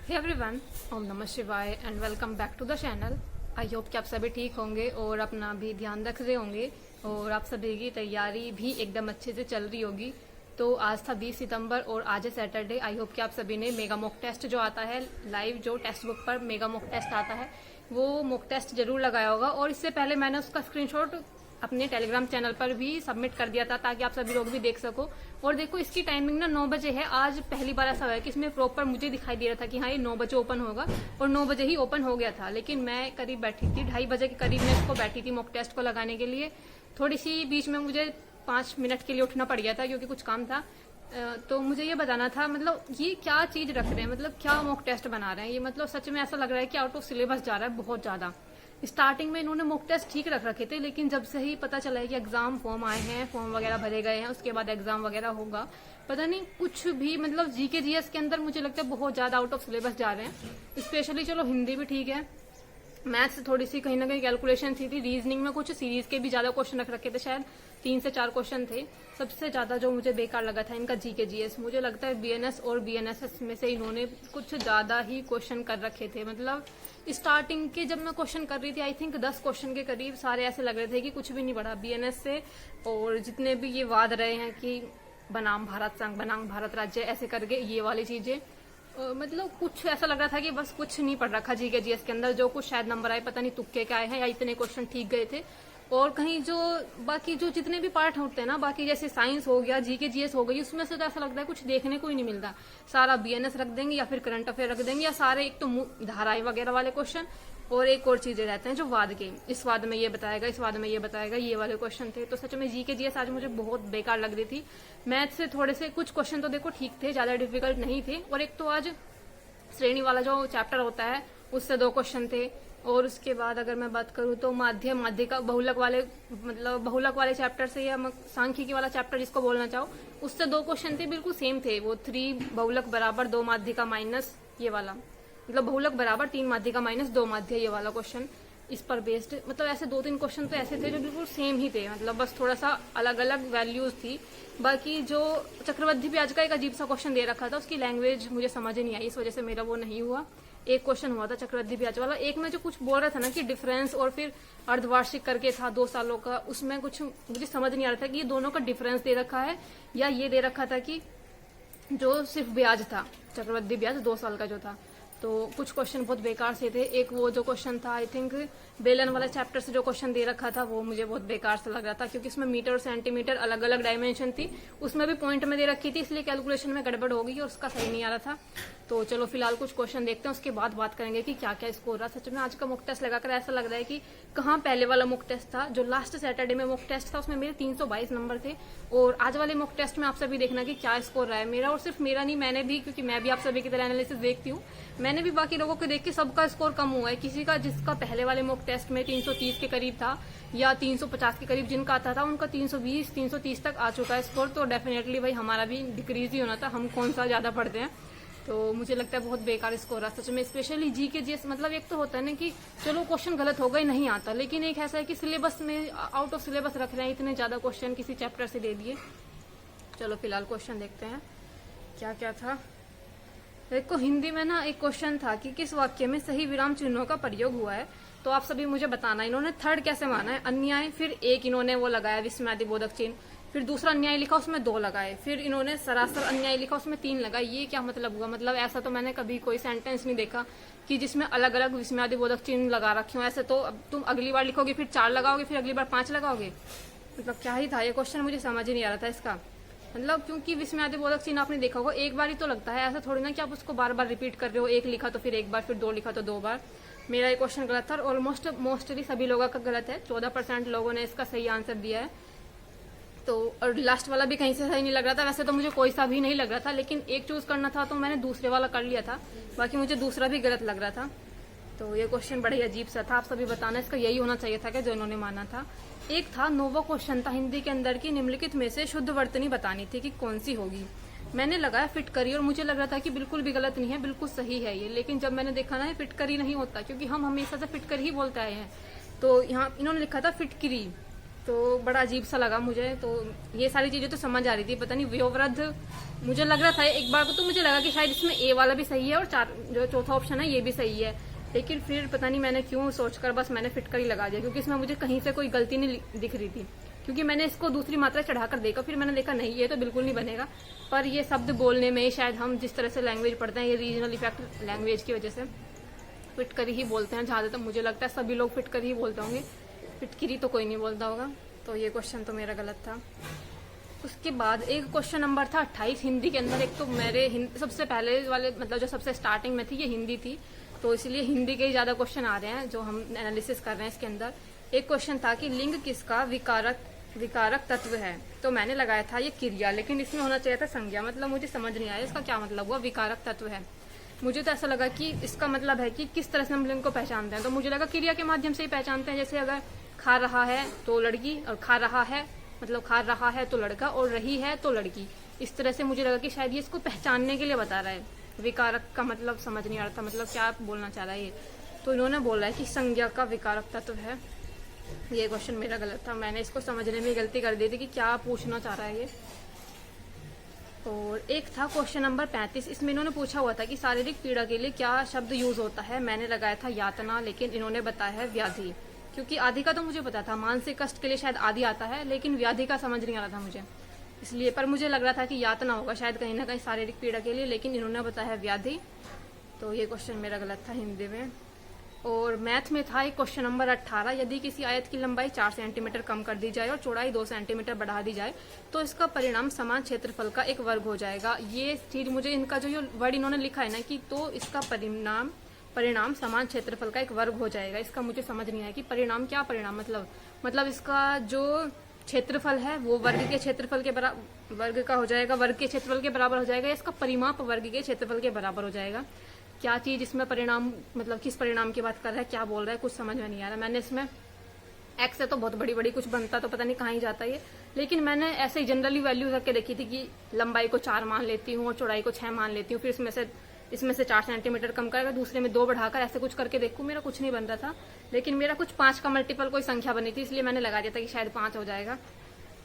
Hey everyone, ओम नमः शिवाय and welcome back to the channel. I hope कि आप सभी ठीक होंगे और अपना भी ध्यान रख रहे होंगे और आप सभी की तैयारी भी एकदम अच्छे से चल रही होगी। तो आज था 20 सितंबर और आज है सैटरडे। आई होप कि आप सभी ने मेगा मॉक टेस्ट जो आता है लाइव, जो टेक्स्ट बुक पर मेगा मॉक टेस्ट आता है, वो मॉक टेस्ट जरूर लगाया होगा। और इससे पहले मैंने उसका स्क्रीनशॉट अपने टेलीग्राम चैनल पर भी सबमिट कर दिया था ताकि आप सभी लोग भी देख सको। और देखो, इसकी टाइमिंग ना 9 बजे है। आज पहली बार ऐसा हुआ है कि इसमें प्रॉपर मुझे दिखाई दे रहा था कि हाँ ये 9 बजे ओपन होगा और 9 बजे ही ओपन हो गया था। लेकिन मैं करीब बैठी थी 2:30 बजे के करीब में इसको बैठी थी मॉक टेस्ट को लगाने के लिए। थोड़ी सी बीच में मुझे 5 मिनट के लिए उठना पड़ गया था क्योंकि कुछ काम था। तो मुझे ये बताना था, मतलब ये क्या चीज रख रहे हैं, मतलब क्या मॉक टेस्ट बना रहे हैं ये। मतलब सच में ऐसा लग रहा है कि आउट ऑफ सिलेबस जा रहा है बहुत ज्यादा। स्टार्टिंग में इन्होंने मॉक टेस्ट ठीक रख रखे थे, लेकिन जब से ही पता चला है कि एग्जाम फॉर्म आए हैं, फॉर्म वगैरह भरे गए हैं, उसके बाद एग्जाम वगैरह होगा, पता नहीं कुछ भी, मतलब जीके जीएस के अंदर मुझे लगता है बहुत ज्यादा आउट ऑफ सिलेबस जा रहे हैं। स्पेशली चलो हिंदी भी ठीक है, मैथ्स थोड़ी सी कहीं ना कहीं कैलकुलेशन थी, रीजनिंग में कुछ सीरीज के भी ज्यादा क्वेश्चन रख रखे थे, शायद 3 से 4 क्वेश्चन थे। सबसे ज्यादा जो मुझे बेकार लगा था इनका जीके जीएस। मुझे लगता है बीएनएस और बीएनएसएस में से इन्होंने कुछ ज्यादा ही क्वेश्चन कर रखे थे। मतलब स्टार्टिंग के जब मैं क्वेश्चन कर रही थी, आई थिंक 10 क्वेश्चन के करीब सारे ऐसे लग रहे थे कि कुछ भी नहीं पढ़ा बीएनएस से। और जितने भी ये वाद रहे हैं कि बनाम भारत संघ, बनाम भारत राज्य, ऐसे करके ये वाली चीजें, मतलब कुछ ऐसा लग रहा था कि बस कुछ नहीं पढ़ रखा जीके जीएस के अंदर। जो कुछ शायद नंबर आए पता नहीं तुक्के के आए हैं या इतने क्वेश्चन ठीक गए थे। और कहीं जो बाकी जो जितने भी पार्ट होते हैं ना, बाकी जैसे साइंस हो गया, जीके जीएस हो गई, उसमें से तो ऐसा लगता है कुछ देखने को ही नहीं मिलता। सारा बीएनएस रख देंगे या फिर करंट अफेयर रख देंगे, या सारे एक तो धाराएं वगैरह वाले क्वेश्चन और एक और चीजें रहते हैं जो वाद के, इस वाद में ये बताएगा, इस वाद में ये बताएगा, ये वाले क्वेश्चन थे। तो सच में जीके जीएस आज मुझे बहुत बेकार लग रही थी। मैथ से थोड़े से कुछ क्वेश्चन तो देखो ठीक थे, ज्यादा डिफिकल्ट नहीं थे। और एक तो आज श्रेणी वाला जो चैप्टर होता है उससे 2 क्वेश्चन थे। और उसके बाद अगर मैं बात करूं तो माध्यिका बहुलक वाले, मतलब बहुलक वाले चैप्टर से, या सांख्यिकी वाला चैप्टर जिसको बोलना चाहो, उससे 2 क्वेश्चन थे, बिल्कुल सेम थे वो। 3 बहुलक बराबर 2 माध्यिका माइनस ये वाला, मतलब बहुलक बराबर 3 माध्यिका माइनस 2 माध्य, ये वाला क्वेश्चन इस पर बेस्ड। मतलब ऐसे 2-3 क्वेश्चन तो ऐसे थे जो बिल्कुल सेम ही थे, मतलब बस थोड़ा सा अलग अलग वैल्यूज थी। बाकी जो चक्रवर्ती ब्याज का एक अजीब सा क्वेश्चन दे रखा था, उसकी लैंग्वेज मुझे समझ नहीं आई, इस वजह से मेरा वो नहीं हुआ। एक क्वेश्चन हुआ था चक्रवर्ती ब्याज वाला। एक में जो कुछ बोल रहा था ना कि डिफरेंस, और फिर अर्धवार्षिक करके था 2 सालों का, उसमें कुछ मुझे समझ नहीं आ रहा था कि ये दोनों का डिफरेंस दे रखा है या ये दे रखा था कि जो सिर्फ ब्याज था, चक्रवृद्धि ब्याज 2 साल का जो था। तो कुछ क्वेश्चन बहुत बेकार से थे। एक वो जो क्वेश्चन था, आई थिंक बेलन वाला चैप्टर से जो क्वेश्चन दे रखा था, वो मुझे बहुत बेकार से लग रहा था, क्योंकि इसमें मीटर और सेंटीमीटर अलग अलग डायमेंशन थी, उसमें भी पॉइंट में दे रखी थी, इसलिए कैलकुलेशन में गड़बड़ हो गई और उसका सही नहीं आ रहा था। तो चलो फिलहाल कुछ क्वेश्चन देखते हैं, उसके बाद बात करेंगे कि क्या क्या स्कोर रहा। सच में आज का मॉक टेस्ट लगाकर ऐसा लग रहा है कि कहाँ पहले वाला मॉक टेस्ट था, जो लास्ट सैटरडे में मॉक टेस्ट था, उसमें मेरे 322 नंबर थे। और आज वाले मॉक टेस्ट में आप सभी देखना कि क्या स्कोर रहा है मेरा। और सिर्फ मेरा नहीं, मैंने भी, क्योंकि मैं भी आप सभी की तरह एनालिसिस देखती हूँ, मैंने भी बाकी लोगों को देख के सबका स्कोर कम हुआ है। किसी का, जिसका पहले वाले मॉक टेस्ट में 330 के करीब था या 350 के करीब जिनका आता था, उनका 320 330 तक आ चुका है स्कोर। तो डेफिनेटली भाई हमारा भी डिक्रीज ही होना था, हम कौन सा ज्यादा पढ़ते हैं। तो मुझे लगता है बहुत बेकार स्कोर है सच में, स्पेशली जीके जीएस। मतलब एक तो होता है ना कि चलो क्वेश्चन गलत हो गए, नहीं आता, लेकिन एक ऐसा है कि सिलेबस में आउट ऑफ सिलेबस रख रहे हैं, इतने ज्यादा क्वेश्चन किसी चैप्टर से दे दिए। चलो फिलहाल क्वेश्चन देखते हैं क्या क्या था। देखो हिंदी में ना एक क्वेश्चन था कि किस वाक्य में सही विराम चिन्हों का प्रयोग हुआ है। तो आप सभी मुझे बताना, इन्होंने थर्ड कैसे माना है, अन्याय, फिर एक इन्होंने वो लगाया विस्मयादिबोधक चिन्ह, फिर दूसरा अन्याय लिखा उसमें 2 लगाए, फिर इन्होंने सरासर अन्याय लिखा उसमें 3 लगाए। ये क्या मतलब हुआ? मतलब ऐसा तो मैंने कभी कोई सेंटेंस नहीं देखा कि जिसमें अलग अलग विस्मयादिबोधक चिन्ह लगा रखे हो। ऐसे तो अब तुम अगली बार लिखोगे फिर 4 लगाओगे, फिर अगली बार 5 लगाओगे, मतलब क्या ही था ये क्वेश्चन, मुझे समझ ही नहीं आ रहा था इसका। मतलब क्योंकि विस्मयादिबोधक चिन्ह आपने देखा होगा एक बार ही तो लगता है, ऐसा थोड़ी ना कि आप उसको बार बार रिपीट कर रहे हो। एक लिखा तो फिर एक बार, फिर 2 लिखा तो 2 बार। मेरा ये क्वेश्चन गलत था और ऑलमोस्ट मोस्टली सभी लोगों का गलत है। 14% लोगों ने इसका सही आंसर दिया है। तो और लास्ट वाला भी कहीं से सही नहीं लग रहा था, वैसे तो मुझे कोई सा भी नहीं लग रहा था, लेकिन एक चूज करना था तो मैंने दूसरे वाला कर लिया था, बाकी मुझे दूसरा भी गलत लग रहा था। तो ये क्वेश्चन बड़ा ही अजीब सा था, आप सभी बताना इसका यही होना चाहिए था क्या जो इन्होंने माना था। एक था नोवा क्वेश्चन था हिंदी के अंदर की, निम्नलिखित में से शुद्ध वर्तनी बतानी थी कि कौन सी होगी। मैंने लगाया फिटकरी और मुझे लग रहा था कि बिल्कुल भी गलत नहीं है, बिल्कुल सही है ये। लेकिन जब मैंने देखा ना फिटकरी नहीं होता, क्योंकि हम हमेशा से फिटकरी ही बोलते आए हैं। तो यहाँ इन्होंने लिखा था फिटकरी, तो बड़ा अजीब सा लगा मुझे। तो ये सारी चीज़ें तो समझ आ रही थी, पता नहीं वयोवृद्ध मुझे लग रहा था एक बार को, तो मुझे लगा कि शायद इसमें ए वाला भी सही है और जो चौथा ऑप्शन है ये भी सही है, लेकिन फिर पता नहीं मैंने क्यों सोचकर बस मैंने फिट कर ही लगा दिया, क्योंकि इसमें मुझे कहीं से कोई गलती नहीं दिख रही थी। क्योंकि मैंने इसको दूसरी मात्रा चढ़ाकर देखा, फिर मैंने देखा नहीं ये तो बिल्कुल नहीं बनेगा। पर ये शब्द बोलने में शायद हम जिस तरह से लैंग्वेज पढ़ते हैं, ये रीजनल इफेक्ट लैंग्वेज की वजह से फिट कर ही बोलते हैं। जहाँ तक मुझे लगता है सभी लोग फिट कर ही बोलते होंगे, फिटकिरी तो कोई नहीं बोलता होगा। तो ये क्वेश्चन तो मेरा गलत था। उसके बाद एक क्वेश्चन नंबर था 28 हिंदी के अंदर। एक तो मेरे सबसे पहले वाले मतलब जो सबसे स्टार्टिंग में थी ये हिंदी थी, तो इसलिए हिंदी के ही ज़्यादा क्वेश्चन आ रहे हैं जो हम एनालिसिस कर रहे हैं। इसके अंदर एक क्वेश्चन था कि लिंग किसका विकारक तत्व है, तो मैंने लगाया था ये क्रिया, लेकिन इसमें होना चाहिए था संज्ञा। मतलब मुझे समझ नहीं आया इसका क्या मतलब हुआ, विकारक तत्व है। मुझे तो ऐसा लगा कि इसका मतलब है कि किस तरह से हम लिंग को पहचानते हैं, तो मुझे लगा क्रिया के माध्यम से ही पहचानते हैं। जैसे अगर खा रहा है तो लड़की, और खा रहा है मतलब खा रहा है तो लड़का, और रही है तो लड़की। इस तरह से मुझे लगा कि शायद ये इसको पहचानने के लिए बता रहा है। विकारक का मतलब समझ नहीं आ रहा था, मतलब क्या बोलना चाह रहा है ये। तो इन्होंने बोला है कि संज्ञा का विकारक तत्व है। ये क्वेश्चन मेरा गलत था, मैंने इसको समझने में गलती कर दी थी कि क्या पूछना चाह रहा है ये। और एक था क्वेश्चन नंबर 35, इसमें इन्होंने पूछा हुआ था कि शारीरिक पीड़ा के लिए क्या शब्द यूज होता है। मैंने लगाया था यातना, लेकिन इन्होंने बताया है व्याधि। क्योंकि आदि का तो मुझे पता था, मानसिक कष्ट के लिए शायद आदि आता है, लेकिन व्याधि का समझ नहीं आ रहा था मुझे, इसलिए। पर मुझे लग रहा था कि यातना होगा शायद कहीं ना कहीं शारीरिक पीड़ा के लिए, लेकिन इन्होंने बताया व्याधि। तो ये क्वेश्चन मेरा गलत था हिंदी में। और मैथ में था एक क्वेश्चन नंबर 18, यदि किसी आयत की लंबाई 4 सेंटीमीटर कम कर दी जाए और चौड़ाई 2 सेंटीमीटर बढ़ा दी जाए तो इसका परिणाम समान क्षेत्रफल का एक वर्ग हो जाएगा। ये चीज मुझे इनका जो वर्ड इन्होंने लिखा है ना कि तो इसका परिणाम समान क्षेत्रफल का एक वर्ग हो जाएगा, इसका मुझे समझ नहीं आया कि परिणाम क्या परिणाम मतलब इसका जो क्षेत्रफल है वो वर्ग के क्षेत्रफल के बराबर वर्ग का हो जाएगा, वर्ग के क्षेत्रफल के बराबर हो जाएगा, या इसका परिमाप वर्ग के क्षेत्रफल के बराबर हो जाएगा। क्या चीज इसमें परिणाम मतलब किस परिणाम की बात कर रहा है, क्या बोल रहा है, कुछ समझ में नहीं आ रहा। मैंने इसमें एक्स है तो बहुत बड़ी बड़ी कुछ बनता तो पता नहीं कहाँ ही जाता ये, लेकिन मैंने ऐसे ही जनरली वैल्यू रख के देखी थी कि लंबाई को 4 मान लेती हूँ और चौड़ाई को 6 मान लेती हूँ, फिर इसमें से 4 सेंटीमीटर कम करके दूसरे में 2 बढ़ाकर ऐसे कुछ करके देखूँ, मेरा कुछ नहीं बन रहा था। लेकिन मेरा कुछ 5 का मल्टीपल कोई संख्या बनी थी, इसलिए मैंने लगा दिया था कि शायद 5 हो जाएगा।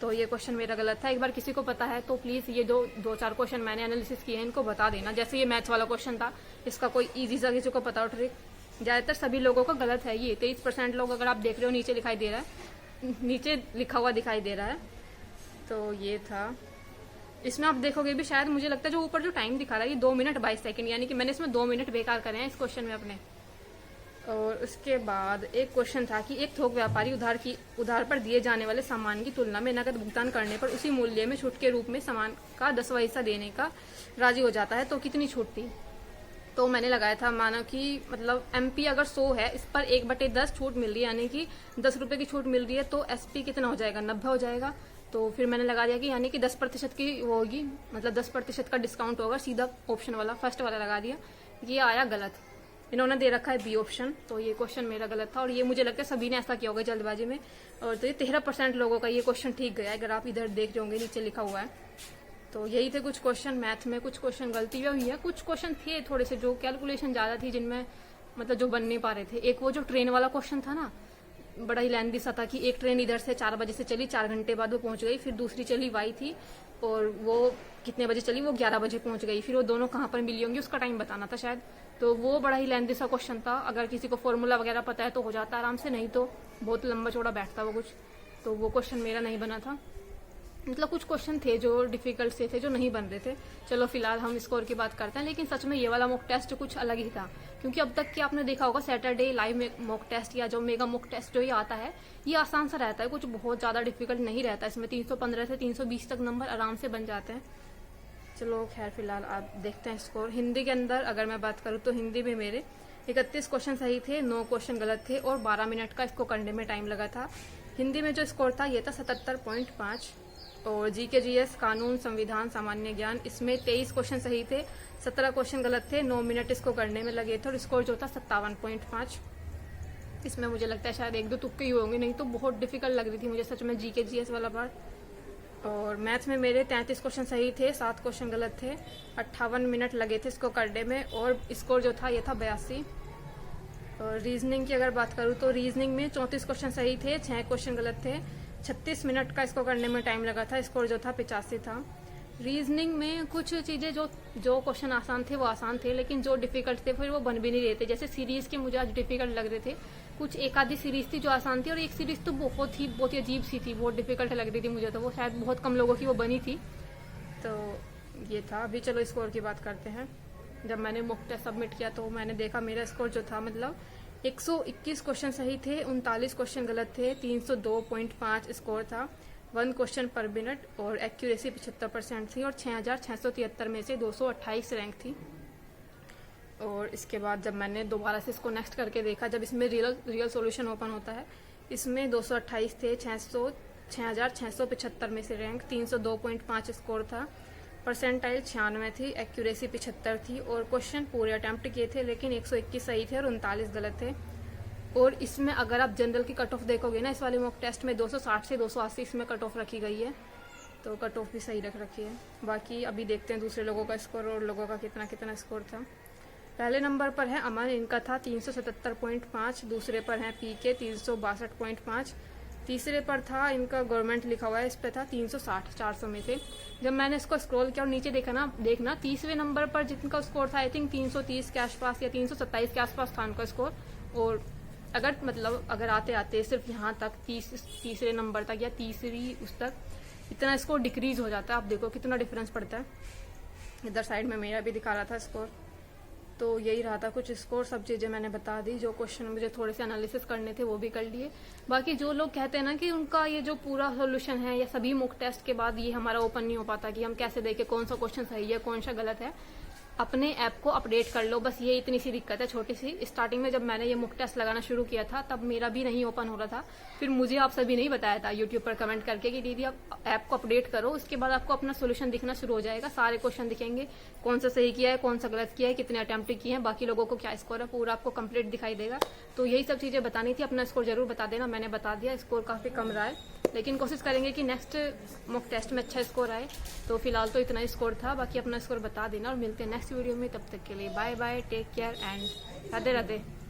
तो ये क्वेश्चन मेरा गलत था। एक बार किसी को पता है तो प्लीज ये दो चार क्वेश्चन मैंने एनालिसिस किए हैं इनको बता देना। जैसे ये मैथ्स वाला क्वेश्चन था, इसका कोई इजी सा किसी को पता हो ट्रिक। ज्यादातर सभी लोगों का गलत है ये। 23% लोग अगर आप देख रहे हो नीचे दिखाई दे रहा है, नीचे लिखा हुआ दिखाई दे रहा है। तो ये था, इसमें आप देखोगे भी शायद मुझे लगता है जो ऊपर जो टाइम दिखा रहा है ये 2 मिनट 22 सेकंड, यानी कि मैंने इसमें 2 मिनट बेकार करे हैं इस क्वेश्चन में अपने। और उसके बाद एक क्वेश्चन था कि एक थोक व्यापारी उधार पर दिए जाने वाले सामान की तुलना में नकद भुगतान करने पर उसी मूल्य में छूट के रूप में सामान का 10वां हिस्सा देने का राजी हो जाता है, तो कितनी छूट थी। तो मैंने लगाया था मानो कि मतलब एमपी अगर 100 है, इस पर 1/10 छूट मिल रही है, यानी कि 10 रुपए की छूट मिल रही है, तो एसपी कितना हो जाएगा, 90 हो जाएगा। तो फिर मैंने लगा दिया कि यानी कि 10% की वो होगी, मतलब 10% का डिस्काउंट होगा, सीधा ऑप्शन वाला फर्स्ट वाला लगा दिया। ये आया गलत, इन्होंने दे रखा है बी ऑप्शन। तो ये क्वेश्चन मेरा गलत था, और ये मुझे लगता है सभी ने ऐसा किया होगा जल्दबाजी में। और तो ये 13% लोगों का ये क्वेश्चन ठीक गया है, अगर आप इधर देख रहे होंगे नीचे लिखा हुआ है। तो यही थे कुछ क्वेश्चन मैथ में, कुछ क्वेश्चन गलती भी हुई है, कुछ क्वेश्चन थे थोड़े से जो कैलकुलेशन ज्यादा थी जिनमें मतलब जो बन नहीं पा रहे थे। एक वो जो ट्रेन वाला क्वेश्चन था ना, बड़ा ही लेंथी सा था कि एक ट्रेन इधर से 4 बजे से चली, 4 घंटे बाद वो पहुंच गई, फिर दूसरी चली वाई थी और वो कितने बजे चली, वो 11 बजे पहुंच गई, फिर वो दोनों कहाँ पर मिली होंगी उसका टाइम बताना था शायद। तो वो बड़ा ही लेंथी सा क्वेश्चन था, अगर किसी को फॉर्मूला वगैरह पता है तो हो जाता आराम से, नहीं तो बहुत लंबा चौड़ा बैठता वो कुछ। तो वो क्वेश्चन मेरा नहीं बना था। मतलब कुछ क्वेश्चन थे जो डिफिकल्ट से थे, जो नहीं बन रहे थे। चलो फिलहाल हम स्कोर की बात करते हैं, लेकिन सच में ये वाला मॉक टेस्ट कुछ अलग ही था, क्योंकि अब तक कि आपने देखा होगा सैटरडे लाइव मॉक टेस्ट या जो मेगा मॉक टेस्ट जो ये आता है ये आसान सा रहता है, कुछ बहुत ज्यादा डिफिकल्ट नहीं रहता। इसमें 315 से 320 तक नंबर आराम से बन जाते हैं। चलो खैर फिलहाल आप देखते हैं स्कोर। हिंदी के अंदर अगर मैं बात करूँ तो हिंदी में मेरे 31 क्वेश्चन सही थे, 9 क्वेश्चन गलत थे और 12 मिनट का इसको करने में टाइम लगा था। हिंदी में जो स्कोर था ये था 77.5। और जीके जीएस कानून संविधान सामान्य ज्ञान, इसमें 23 क्वेश्चन सही थे, 17 क्वेश्चन गलत थे, 9 मिनट इसको करने में लगे थे और स्कोर जो था 57.5। इसमें मुझे लगता है शायद 1-2 तुक्के ही होंगे, नहीं तो बहुत डिफिकल्ट लग रही थी मुझे सच में जीके जीएस वाला पार्ट। और मैथ्स में मेरे 33 क्वेश्चन सही थे, 7 क्वेश्चन गलत थे, 58 मिनट लगे थे इसको करने में और स्कोर जो था ये था 82। और रीजनिंग की अगर बात करूँ तो रीजनिंग में 34 क्वेश्चन सही थे, 6 क्वेश्चन गलत थे, 36 मिनट का इसको करने में टाइम लगा था। स्कोर जो था 85 था। रीजनिंग में कुछ चीज़ें जो क्वेश्चन आसान थे वो आसान थे, लेकिन जो डिफिकल्ट थे फिर वो बन भी नहीं रहे थे। जैसे सीरीज के मुझे आज डिफिकल्ट लग रहे थे। कुछ एक आधी सीरीज थी जो आसान थी और एक सीरीज तो बहुत ही अजीब सी थी, बहुत डिफिकल्ट लग रही थी मुझे, तो वो शायद बहुत कम लोगों की वो बनी थी। तो ये था। अभी चलो स्कोर की बात करते हैं। जब मैंने मॉक टेस्ट सबमिट किया तो मैंने देखा मेरा स्कोर जो था, मतलब 121 क्वेश्चन सही थे, 39 क्वेश्चन गलत थे, 302.5 स्कोर था, 1 क्वेश्चन पर मिनट, और एक्यूरेसी 75% थी, और 6673 में से 228 रैंक थी। और इसके बाद जब मैंने दोबारा से इसको नेक्स्ट करके देखा, जब इसमें रियल सॉल्यूशन ओपन होता है, इसमें 228 थे, 6675 में से रैंक, 302.5 स्कोर था, परसेंटाइल 96 थी, एक्यूरेसी 75 थी, और क्वेश्चन पूरे अटेम्प्ट किए थे लेकिन 121 सही थे और 39 गलत थे। और इसमें अगर आप जनरल की कट ऑफ देखोगे ना, इस वाले मॉक टेस्ट में 260 से 280 इसमें कट ऑफ रखी गई है, तो कट ऑफ भी सही रख रखी है। बाकी अभी देखते हैं दूसरे लोगों का स्कोर और लोगों का कितना कितना स्कोर था। पहले नंबर पर है अमन, इनका था 377.5, दूसरे पर है पीके 362.5, तीसरे पर था इनका गवर्नमेंट लिखा हुआ है, इस पे था 360 400 में से। जब मैंने इसको स्क्रॉल किया और नीचे देखना तीसरे नंबर पर जिनका स्कोर था आई थिंक 330 के आसपास या 327 के आसपास था उनका स्कोर। और अगर आते आते सिर्फ यहाँ तक तीसरे नंबर तक या तीसरी उस तक इतना स्कोर डिक्रीज हो जाता है। आप देखो कितना डिफरेंस पड़ता है। इधर साइड में मेरा भी दिखा रहा था स्कोर। तो यही रहा था कुछ स्कोर, सब चीज़ें मैंने बता दी। जो क्वेश्चन मुझे थोड़े से एनालिसिस करने थे वो भी कर लिए। बाकी जो लोग कहते हैं ना कि उनका ये जो पूरा सोल्यूशन है या सभी मॉक टेस्ट के बाद ये हमारा ओपन नहीं हो पाता कि हम कैसे देखें कौन सा क्वेश्चन सही है कौन सा गलत है, अपने ऐप को अपडेट कर लो, बस ये इतनी सी दिक्कत है छोटी सी। स्टार्टिंग में जब मैंने ये मॉक टेस्ट लगाना शुरू किया था तब मेरा भी नहीं ओपन हो रहा था, फिर मुझे आप सभी नहीं बताया था यूट्यूब पर कमेंट करके कि दीदी आप ऐप को अपडेट करो, उसके बाद आपको अपना सोल्यूशन दिखना शुरू हो जाएगा, सारे क्वेश्चन दिखेंगे, कौन सा सही किया है कौन सा गलत किया है, कितने अटेम्प्ट किए हैं, बाकी लोगों को क्या स्कोर है, पूरा आपको कंप्लीट दिखाई देगा। तो यही सब चीज़ें बतानी थी। अपना स्कोर जरूर बता देना, मैंने बता दिया, स्कोर काफ़ी कम रहा है, लेकिन कोशिश करेंगे कि नेक्स्ट मॉक टेस्ट में अच्छा स्कोर आए। तो फिलहाल तो इतना ही स्कोर था, बाकी अपना स्कोर बता देना और मिलते हैं नेक्स्ट वीडियो में। तब तक के लिए bye bye, take care and Radhe Radhe.